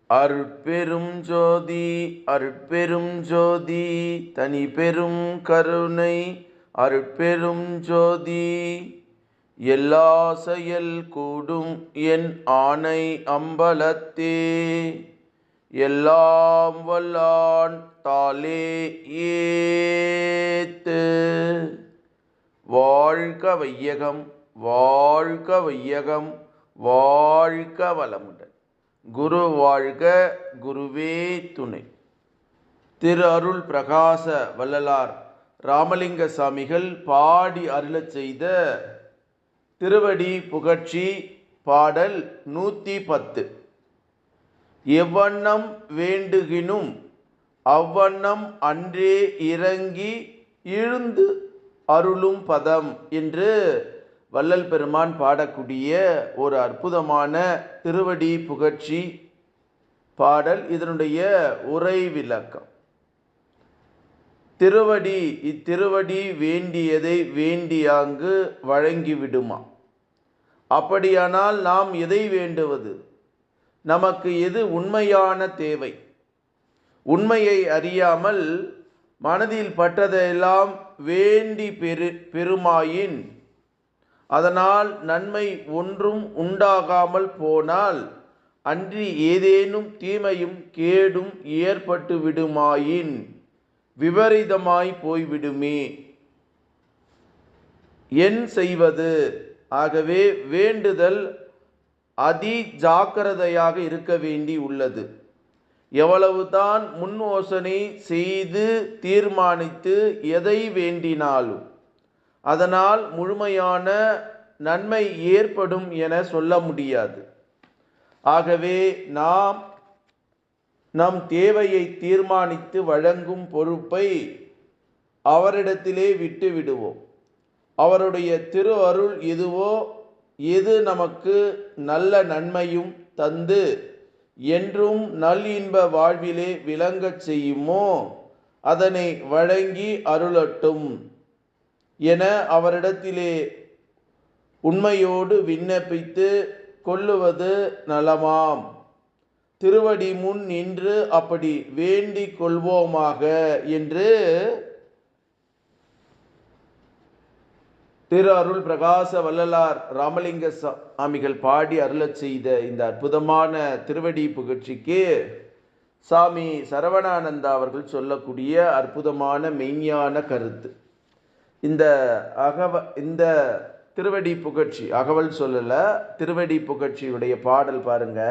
அருட்பெரும் ஜோதி அருட்பெரும் ஜோதி தனி பெரும் கருணை அருட்பெரும் ஜோதி. எல்லா செயல் கூடும் என் ஆணை அம்பலத்தே, எல்லாம் வல்லான் தாளே ஏத்து. வாழ்க வையகம் வாழ்க வையகம் வாழ்க வளமுடன். குரு வாழ்க குருவே துணை. திரு அருள் பிரகாச வள்ளலார் ராமலிங்க சாமிகள் பாடி அருளச் செய்த திருவடி புகழ்ச்சி பாடல் 110. எவ்வண்ணம் வேண்டுகினும் அவ்வண்ணம் அன்றே இறங்கி இழுந்து அருளும் பதம் என்று வள்ளல் பெருமான் பாடக்கூடிய ஒரு அற்புதமான திருவடி புகழ்ச்சி பாடல். இதனுடைய உரை விளக்கம். திருவடி, இத்திருவடி வேண்டியதை வேண்டியாங்கு வழங்கிவிடுமா? அப்படியானால் நாம் எதை வேண்டுவது? நமக்கு எது உண்மையான தேவை? உண்மையை அறியாமல் மனதில் பட்டதையெல்லாம் வேண்டி பெருமாயின் அதனால் நன்மை ஒன்றும் உண்டாகாமல் போனால் அன்றி ஏதேனும் தீமையும் கேடும் ஏற்பட்டு விடுமாயின் விபரீதமாய் போய்விடுமே. என் செய்வது? ஆகவே வேண்டுதல் அதி ஜாக்கிரதையாக இருக்க வேண்டி உள்ளது. எவ்வளவுதான் முன் யோசனை செய்து தீர்மானித்து எதை வேண்டினாலும் அதனால் முழுமையான நன்மை ஏற்படும் என சொல்ல முடியாது. ஆகவே நாம் நம் தேவையை தீர்மானித்து வழங்கும் பொறுப்பை அவரிடத்திலே விட்டு விடுவோம். அவருடைய திரு அருள் எதுவோ, எது நமக்கு நல்ல நன்மையும் தந்து என்றும் நல்லின்ப வாழ்விலே விளங்கச் செய்யுமோ அதனை வழங்கி அருளட்டும் என அவரிடத்திலே உண்மையோடு விண்ணப்பித்து கொள்ளுவது நலமாம். திருவடி முன் நின்று அப்படி வேண்டிக் கொள்வோமாக என்று திரு அருள் பிரகாச வள்ளலார் ராமலிங்க சாமிகள் பாடி அருளச் செய்த இந்த அற்புதமான திருவடி புகழ்ச்சிக்கு சாமி சரவணானந்தா அவர்கள் சொல்லக்கூடிய அற்புதமான மெய்ஞான கருத்து. இந்த திருவடி புகழ்ச்சி அகவல் சொல்லல, திருவடி புகழ்ச்சியுடைய பாடல் பாருங்க.